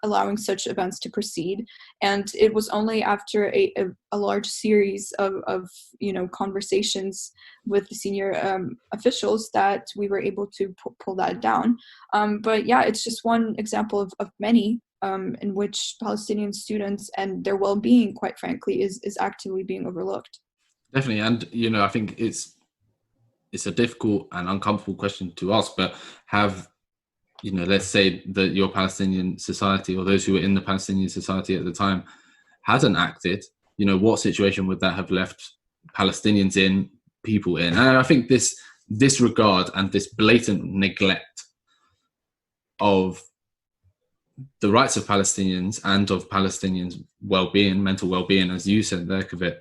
allowing such events to proceed. And it was only after a large series of conversations with the senior officials that we were able to pull that down. It's just one example of many in which Palestinian students and their well-being, quite frankly, is actively being overlooked. Definitely, and I think it's a difficult and uncomfortable question to ask, but have let's say that your Palestinian society or those who were in the Palestinian society at the time hadn't acted, what situation would that have left Palestinians in, people in? And I think this disregard and this blatant neglect of the rights of Palestinians and of Palestinians' well-being, mental well-being, as you said there, Kvit,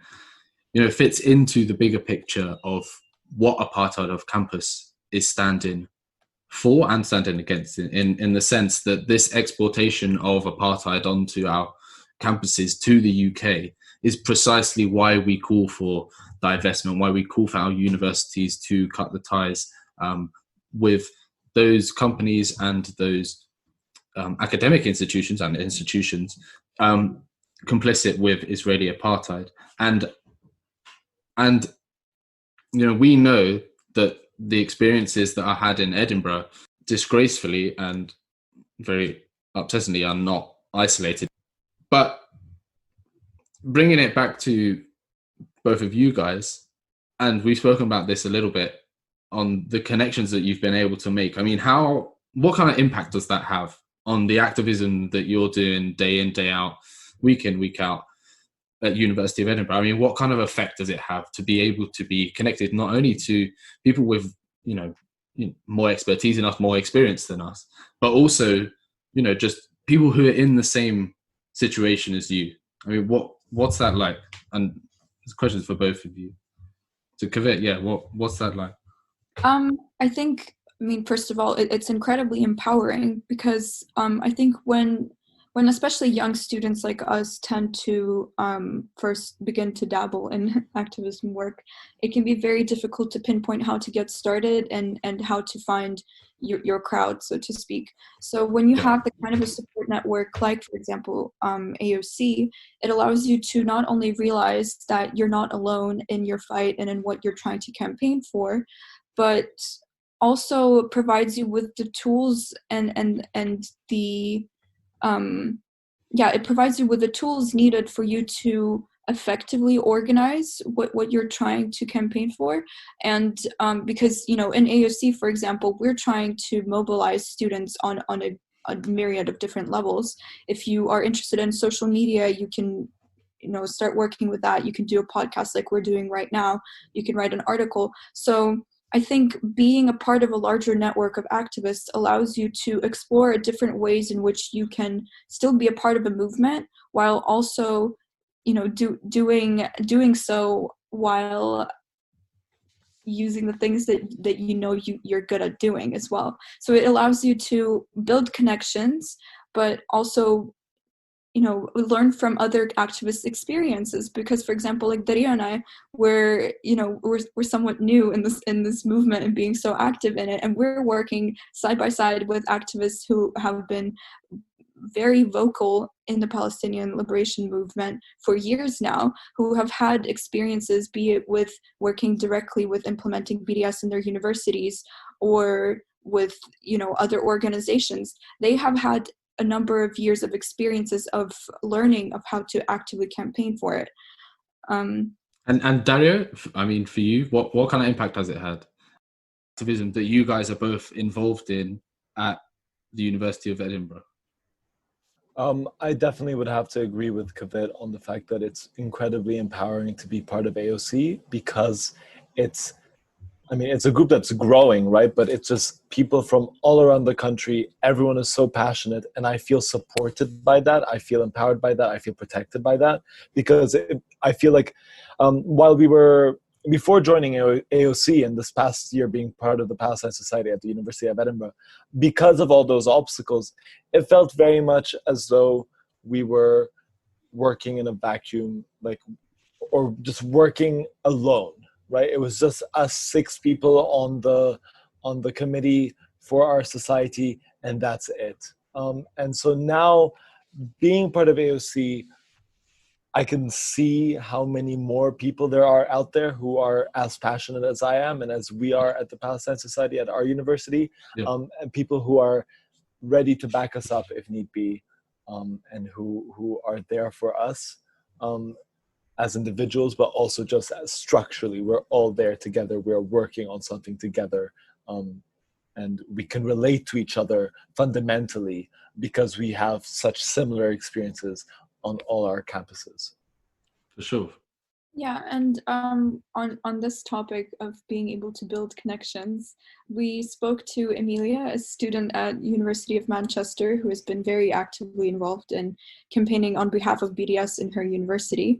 fits into the bigger picture of what Apartheid Off Campus is standing for and standing against, in the sense that this exportation of apartheid onto our campuses to the UK is precisely why we call for divestment, why we call for our universities to cut the ties with those companies and those academic institutions complicit with Israeli apartheid. And we know that the experiences that I had in Edinburgh, disgracefully and very upsettingly, are not isolated. But bringing it back to both of you guys, and we've spoken about this a little bit on the connections that you've been able to make. I mean, what kind of impact does that have on the activism that you're doing day in, day out, week in, week out at University of Edinburgh? I mean, what kind of effect does it have to be able to be connected not only to people with, more expertise than us, more experience than us, but also, just people who are in the same situation as you? I mean, what's that like? And this question is for both of you. So Kvit, what's that like? I think, first of all, it's incredibly empowering because I think when especially young students like us tend to first begin to dabble in activism work, it can be very difficult to pinpoint how to get started and how to find your crowd, so to speak. So when you have the kind of a support network like, for example, AOC, it allows you to not only realize that you're not alone in your fight and in what you're trying to campaign for, but also provides you with the tools and the it provides you with the tools needed for you to effectively organize what you're trying to campaign for. And because in AOC, for example, we're trying to mobilize students on a myriad of different levels. If you are interested in social media, you can start working with that. You can do a podcast like we're doing right now. You can write an article. So I think being a part of a larger network of activists allows you to explore different ways in which you can still be a part of a movement while also, doing so while using the things that you're good at doing as well. So it allows you to build connections, but also learn from other activist experiences, because for example, like Dario and I, we're somewhat new in this movement and being so active in it, and we're working side by side with activists who have been very vocal in the Palestinian liberation movement for years now, who have had experiences, be it with working directly with implementing BDS in their universities or with other organizations. They have had a number of years of experiences of learning of how to actively campaign for it. And Dario, I mean, for you, what kind of impact has it had? Activism that you guys are both involved in at the University of Edinburgh. I definitely would have to agree with Kvit on the fact that it's incredibly empowering to be part of AOC, because it's a group that's growing, right? But it's just people from all around the country. Everyone is so passionate, and I feel supported by that. I feel empowered by that. I feel protected by that, because I feel like while we were, before joining AOC and this past year being part of the Palestine Society at the University of Edinburgh, because of all those obstacles, it felt very much as though we were working in a vacuum, or just working alone. Right, it was just us 6 people on the committee for our society, and that's it. And so now, being part of AOC, I can see how many more people there are out there who are as passionate as I am and as we are at the Palestine Society at our university, and people who are ready to back us up if need be, and who are there for us. As individuals, but also just as structurally, we're all there together. We're working on something together, and we can relate to each other fundamentally because we have such similar experiences on all our campuses. For sure. Yeah, and on this topic of being able to build connections, we spoke to Emilia, a student at University of Manchester who has been very actively involved in campaigning on behalf of BDS in her university.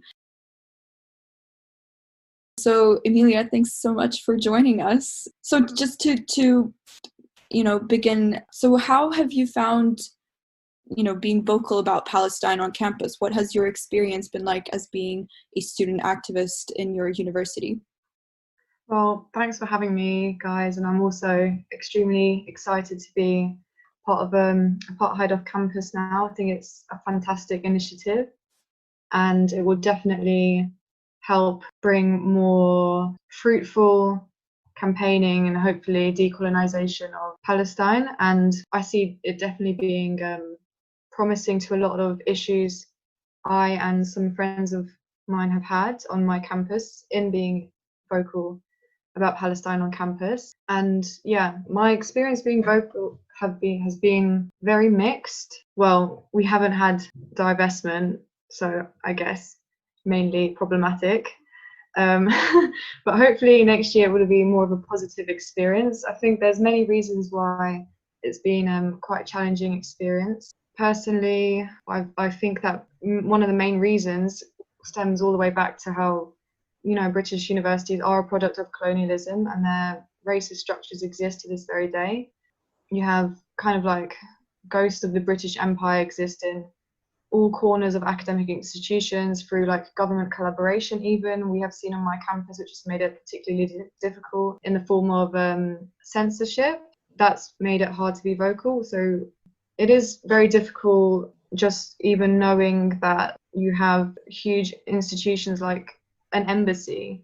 So Emilia, thanks so much for joining us. So just to begin, so how have you found being vocal about Palestine on campus? What has your experience been like as being a student activist in your university? Well, thanks for having me, guys, and I'm also extremely excited to be part of Apartheid Off Campus now. I think it's a fantastic initiative, and it will definitely help bring more fruitful campaigning and hopefully decolonization of Palestine. And I see it definitely being promising to a lot of issues I and some friends of mine have had on my campus in being vocal about Palestine on campus. And yeah, my experience being vocal has been very mixed. Well, we haven't had divestment, so I guess mainly problematic. But hopefully next year it will be more of a positive experience. I think there's many reasons why it's been quite a challenging experience. Personally, I think that one of the main reasons stems all the way back to how, British universities are a product of colonialism and their racist structures exist to this very day. You have kind of like ghosts of the British Empire exist in all corners of academic institutions through like government collaboration even we have seen on my campus, which has made it particularly difficult in the form of censorship. That's made it hard to be vocal. So it is very difficult just even knowing that you have huge institutions like an embassy,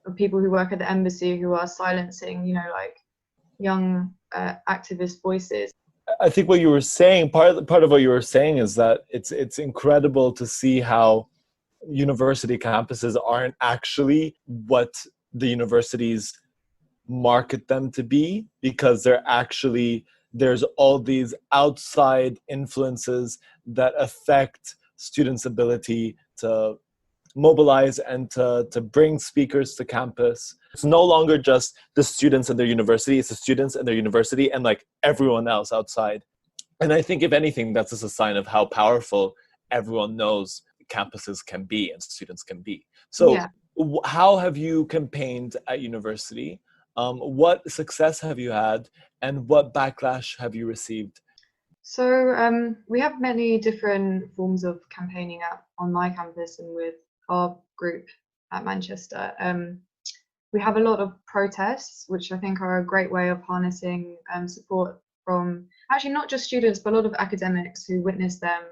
of people who work at the embassy who are silencing, young activist voices. I think what you were saying, part of what you were saying is that it's incredible to see how university campuses aren't actually what the universities market them to be, because there's all these outside influences that affect students' ability to mobilize and to bring speakers to campus. It's no longer just the students and their university, it's the students and their university and like everyone else outside. And I think if anything, that's just a sign of how powerful everyone knows campuses can be and students can be. So Yeah. how have you campaigned at university? What success have you had and what backlash have you received? So we have many different forms of campaigning on my campus and with our group at Manchester. We have a lot of protests, which I think are a great way of harnessing support from actually not just students, but a lot of academics who witness them,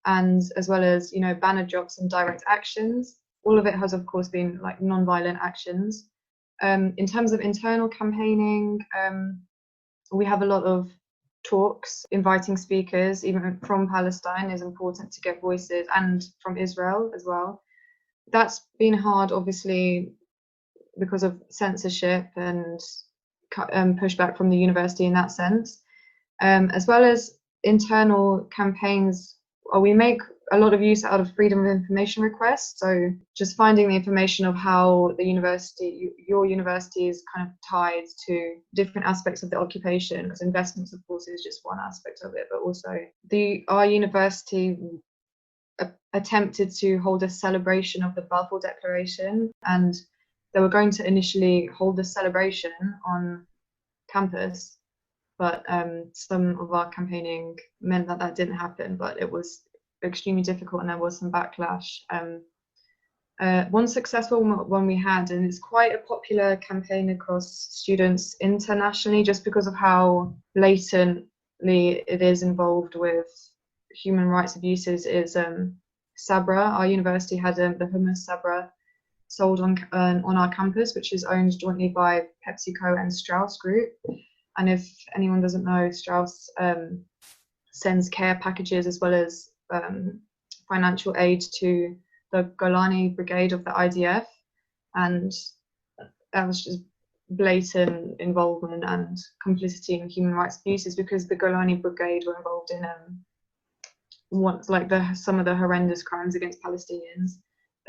and as well as, you know, banner drops and direct actions. All of it has, of course, been like non-violent actions. In terms of internal campaigning, we have a lot of talks, inviting speakers, even from Palestine is important to get voices, and from Israel as well. That's been hard, obviously, because of censorship and pushback from the university in that sense, as well as internal campaigns. We make a lot of use out of freedom of information requests, so just finding the information of how the university, your university, is kind of tied to different aspects of the occupation, because investments, of course, is just one aspect of it, but also our university attempted to hold a celebration of the Balfour Declaration, and they were going to initially hold the celebration on campus, but some of our campaigning meant that didn't happen, but it was extremely difficult and there was some backlash. One successful one we had, and it's quite a popular campaign across students internationally just because of how blatantly it is involved with human rights abuses, is Sabra. Our university had the hummus Sabra sold on our campus, which is owned jointly by PepsiCo and Strauss Group. And if anyone doesn't know, Strauss sends care packages as well as financial aid to the Golani Brigade of the IDF, and that was just blatant involvement and complicity in human rights abuses, because the Golani Brigade were involved in some of the horrendous crimes against Palestinians,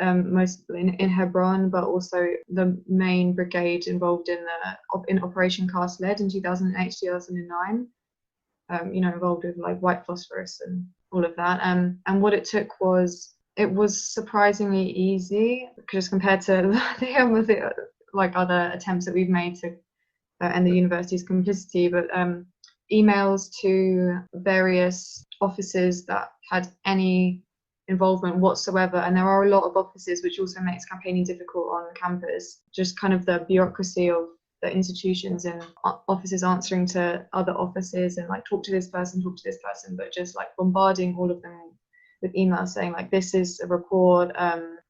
mostly in Hebron, but also the main brigade involved in Operation Cast Lead in 2008-2009. Involved with like white phosphorus and all of that. And what it took was, it was surprisingly easy just compared to the other attempts that we've made to end the university's complicity. But emails to various offices that had any involvement whatsoever, and there are a lot of offices, which also makes campaigning difficult on campus. Just kind of the bureaucracy of the institutions and offices answering to other offices and like talk to this person, but just like bombarding all of them with emails saying like, this is a report,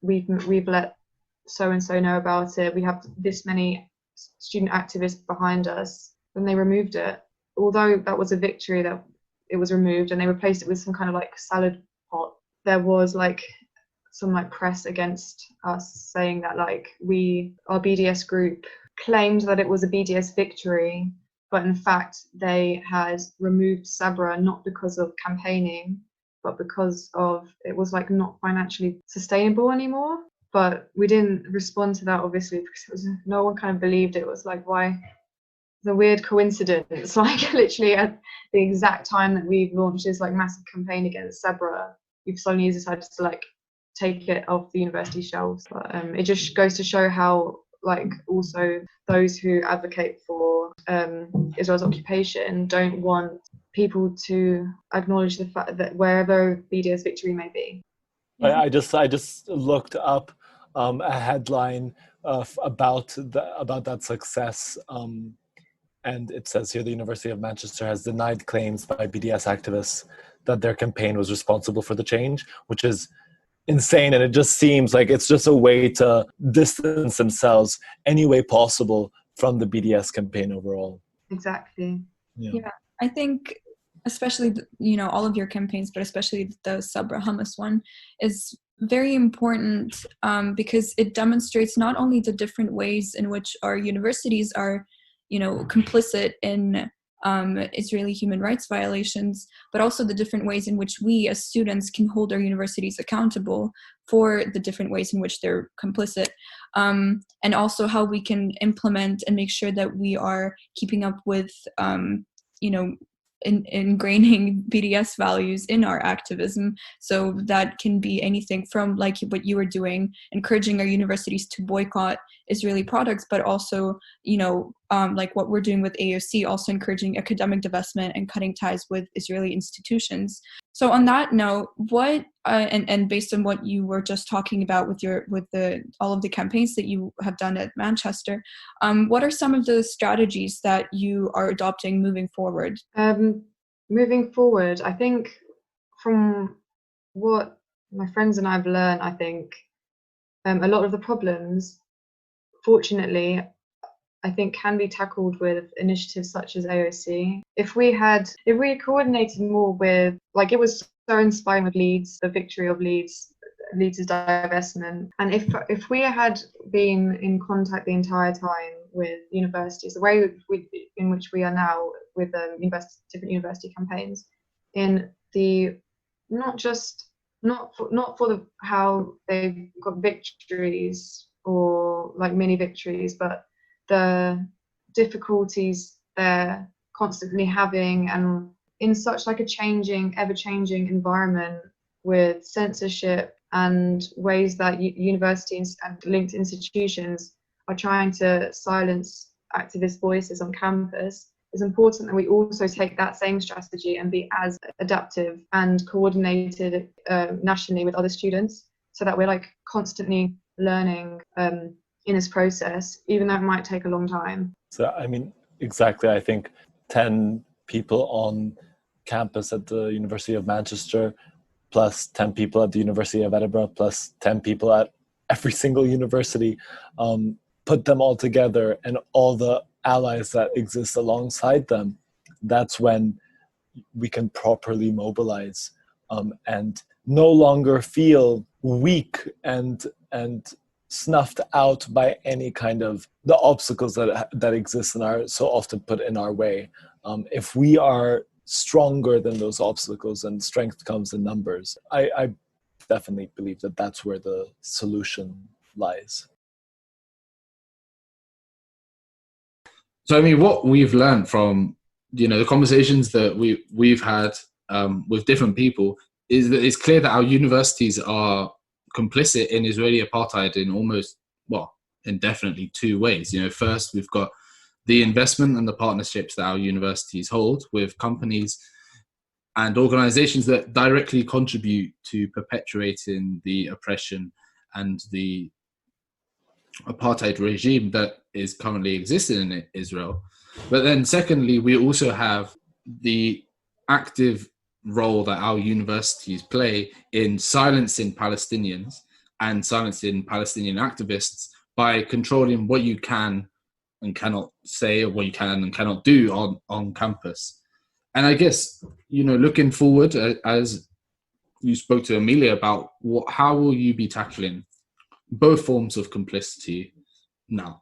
we've let so and so know about it, we have this many student activists behind us. And they removed it, although that was a victory that it was removed, and they replaced it with some kind of like salad pot. There was like some like press against us saying that like our BDS group claimed that it was a BDS victory, but in fact they had removed Sabra not because of campaigning, but because of it was like not financially sustainable anymore. But we didn't respond to that, obviously, because no one kind of believed it. Was like, why? The weird coincidence, like literally at the exact time that we've launched this like massive campaign against Sabra, we've suddenly decided to like take it off the university shelves. But it just goes to show how like also those who advocate for Israel's occupation don't want people to acknowledge the fact that wherever BDS victory may be. I just looked up a headline about that success, and it says here the University of Manchester has denied claims by BDS activists that their campaign was responsible for the change, which is insane. And it just seems like it's just a way to distance themselves any way possible from the BDS campaign overall. Exactly. Yeah, I think especially all of your campaigns, but especially the Sabra hummus one is very important, because it demonstrates not only the different ways in which our universities are complicit in Israeli human rights violations, but also the different ways in which we as students can hold our universities accountable for the different ways in which they're complicit, and also how we can implement and make sure that we are keeping up with, ingraining BDS values in our activism. So that can be anything from, like what you were doing, encouraging our universities to boycott Israeli products, but also, like what we're doing with AOC, also encouraging academic divestment and cutting ties with Israeli institutions. So on that note, what and based on what you were just talking about with all of the campaigns that you have done at Manchester, what are some of the strategies that you are adopting moving forward? Moving forward, I think from what my friends and I have learned, I think a lot of the problems, fortunately, I think can be tackled with initiatives such as AOC. If we coordinated more with, like, it was so inspiring with Leeds, the victory of Leeds' divestment, and if we had been in contact the entire time with universities, the way in which we are now with different university campaigns, in the not for how they got victories or like mini victories, but the difficulties they're constantly having, and in such like a ever-changing environment with censorship and ways that universities and linked institutions are trying to silence activist voices on campus, it's important that we also take that same strategy and be as adaptive and coordinated nationally with other students, so that we're like constantly learning in this process, even though it might take a long time. So, I mean, exactly. I think 10 people on campus at the University of Manchester, plus 10 people at the University of Edinburgh, plus 10 people at every single university, put them all together and all the allies that exist alongside them, that's when we can properly mobilize and no longer feel weak and snuffed out by any kind of the obstacles that exist and are so often put in our way. If we are stronger than those obstacles, and strength comes in numbers, I definitely believe that that's where the solution lies. So, I mean, what we've learned from, the conversations that we've had with different people is that it's clear that our universities are complicit in Israeli apartheid in indefinitely two ways. First, we've got the investment and the partnerships that our universities hold with companies and organizations that directly contribute to perpetuating the oppression and the apartheid regime that is currently existing in Israel. But then secondly, we also have the active role that our universities play in silencing Palestinians and silencing Palestinian activists by controlling what you can and cannot say, or what you can and cannot do on campus. And I guess, looking forward, as you spoke to Emilia about, how will you be tackling both forms of complicity now?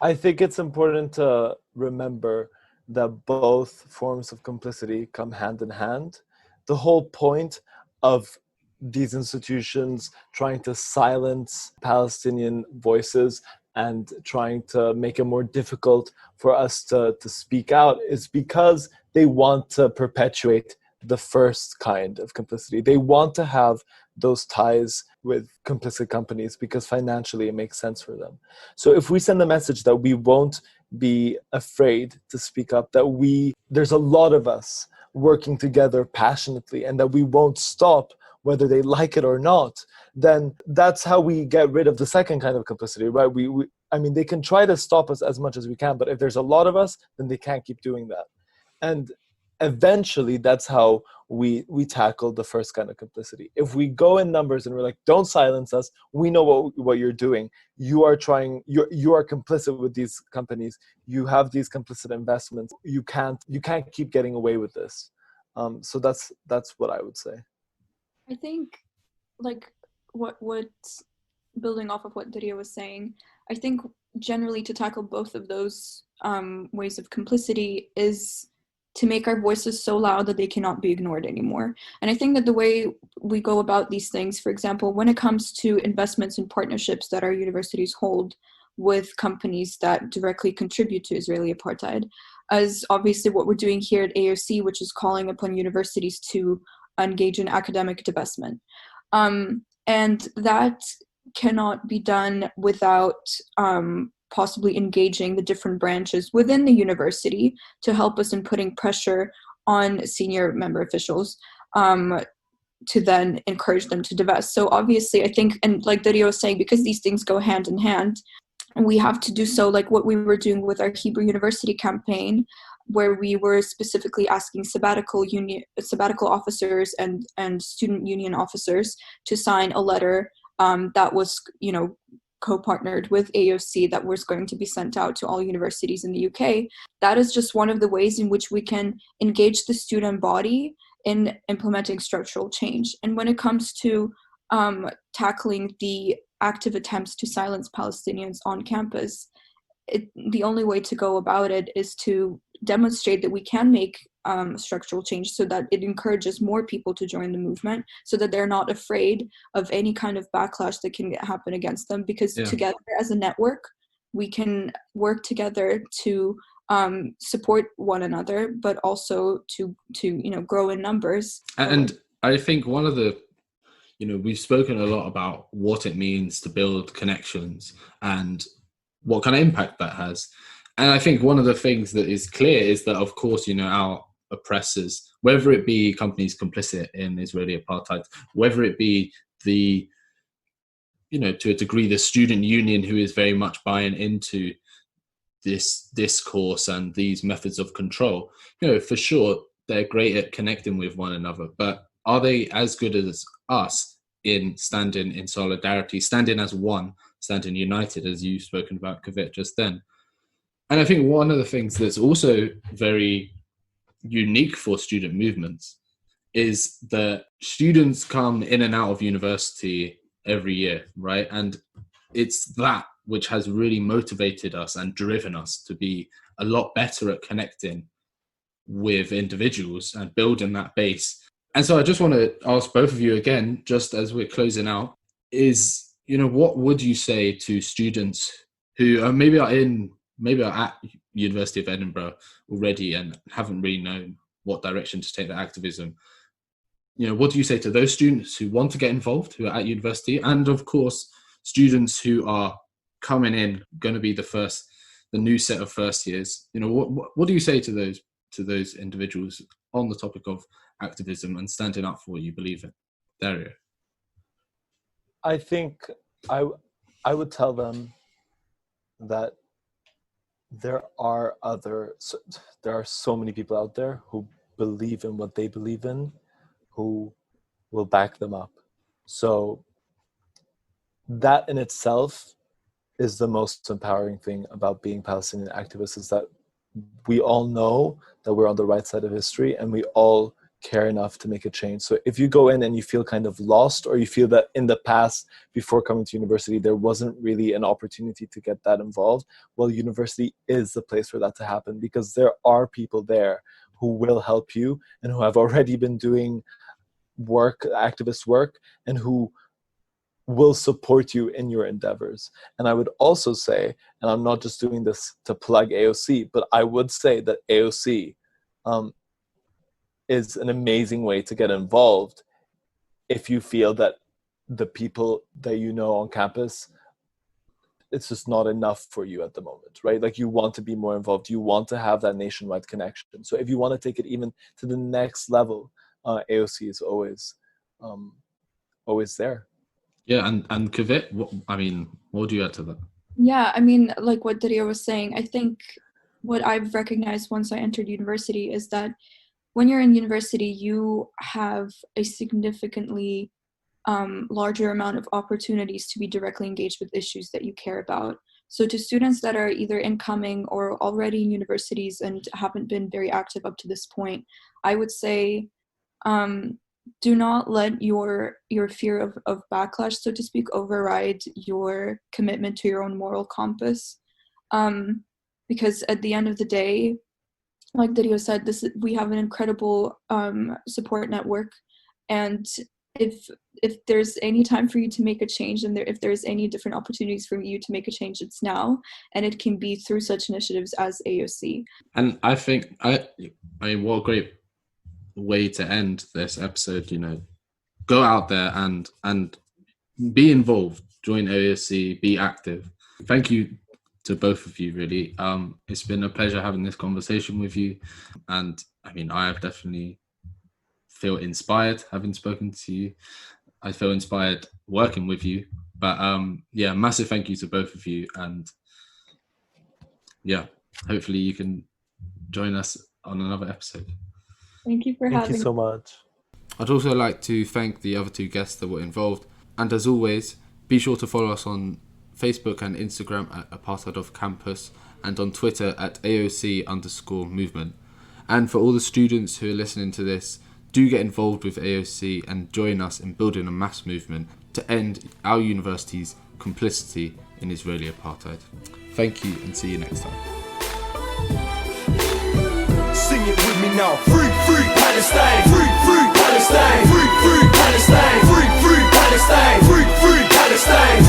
I think it's important to remember that both forms of complicity come hand in hand. The whole point of these institutions trying to silence Palestinian voices and trying to make it more difficult for us to speak out is because they want to perpetuate the first kind of complicity. They want to have those ties with complicit companies because financially it makes sense for them. So if we send the message that we won't be afraid to speak up, that there's a lot of us working together passionately, and that we won't stop whether they like it or not, then that's how we get rid of the second kind of complicity, right? I mean, they can try to stop us as much as we can, but if there's a lot of us, then they can't keep doing that. And eventually that's how we tackle the first kind of complicity. If we go in numbers and we're like, don't silence us, we know what you're doing. You are complicit with these companies. You have these complicit investments. You can't keep getting away with this. So that's what I would say. I think, like, what building off of what Dario was saying, I think generally to tackle both of those ways of complicity is to make our voices so loud that they cannot be ignored anymore. And I think that the way we go about these things, for example, when it comes to investments and partnerships that our universities hold with companies that directly contribute to Israeli apartheid, as obviously what we're doing here at AOC, which is calling upon universities to engage in academic divestment. And that cannot be done without possibly engaging the different branches within the university to help us in putting pressure on senior member officials to then encourage them to divest. So obviously, I think, and like Dario was saying, because these things go hand in hand, we have to do so like what we were doing with our Hebrew University campaign, where we were specifically asking sabbatical officers and student union officers to sign a letter that was, co-partnered with AOC, that was going to be sent out to all universities in the UK. That is just one of the ways in which we can engage the student body in implementing structural change. And when it comes to tackling the active attempts to silence Palestinians on campus, the only way to go about it is to demonstrate that we can make structural change so that it encourages more people to join the movement, so that they're not afraid of any kind of backlash that can happen against them, because together as a network, we can work together to support one another, but also to grow in numbers. And I think one of the, we've spoken a lot about what it means to build connections and what kind of impact that has. And I think one of the things that is clear is that, of course, our oppressors, whether it be companies complicit in Israeli apartheid, whether it be the, to a degree, the student union who is very much buying into this discourse and these methods of control, for sure, they're great at connecting with one another. But are they as good as us in standing in solidarity, standing as one, standing united, as you've spoken about, Kvit, just then? And I think one of the things that's also very unique for student movements is that students come in and out of university every year, right? And it's that which has really motivated us and driven us to be a lot better at connecting with individuals and building that base. And so I just want to ask both of you again, just as we're closing out, is, what would you say to students who maybe are at University of Edinburgh already and haven't really known what direction to take their activism? What do you say to those students who want to get involved, who are at university, and of course, students who are coming in, going to be the new set of first years? What do you say to those individuals on the topic of activism and standing up for what you believe in? Dario? I think I would tell them that there are so many people out there who believe in what they believe in, who will back them up. So that in itself is the most empowering thing about being Palestinian activists, is that we all know that we're on the right side of history and we all care enough to make a change. So if you go in and you feel kind of lost, or you feel that in the past, before coming to university, there wasn't really an opportunity to get that involved, well, university is the place for that to happen, because there are people there who will help you and who have already been doing activist work, and who will support you in your endeavors. And I would also say, and I'm not just doing this to plug AOC, but I would say that AOC is an amazing way to get involved if you feel that the people that you know on campus, it's just not enough for you at the moment, right? Like, you want to be more involved. You want to have that nationwide connection. So if you want to take it even to the next level, AOC is always there. Yeah, and Kvit, what do you add to that? Yeah, like what Dario was saying, I think what I've recognized once I entered university is that when you're in university, you have a significantly larger amount of opportunities to be directly engaged with issues that you care about. So to students that are either incoming or already in universities and haven't been very active up to this point, I would say, do not let your fear of backlash, so to speak, override your commitment to your own moral compass. Because at the end of the day, like Dario said, we have an incredible support network, and if there's any time for you to make a change, and if there's any different opportunities for you to make a change, it's now, and it can be through such initiatives as AOC. And I think, I mean, what a great way to end this episode. You know, go out there and be involved, join AOC, be active. Thank you to both of you, really. It's been a pleasure having this conversation with you, and I mean, I have definitely feel inspired having spoken to you. I feel inspired working with you, but yeah, massive thank you to both of you, and yeah, hopefully you can join us on another episode. Thank you for having me. Thank you so much. I'd also like to thank the other two guests that were involved, and as always, be sure to follow us on Facebook and Instagram at Apartheid Off Campus, and on Twitter at AOC_movement. And for all the students who are listening to this, do get involved with AOC and join us in building a mass movement to end our university's complicity in Israeli apartheid. Thank you, and see you next time. Sing it with me now. Free, free Palestine. Free, free Palestine. Free, free Palestine. Free, free Palestine. Free, free Palestine.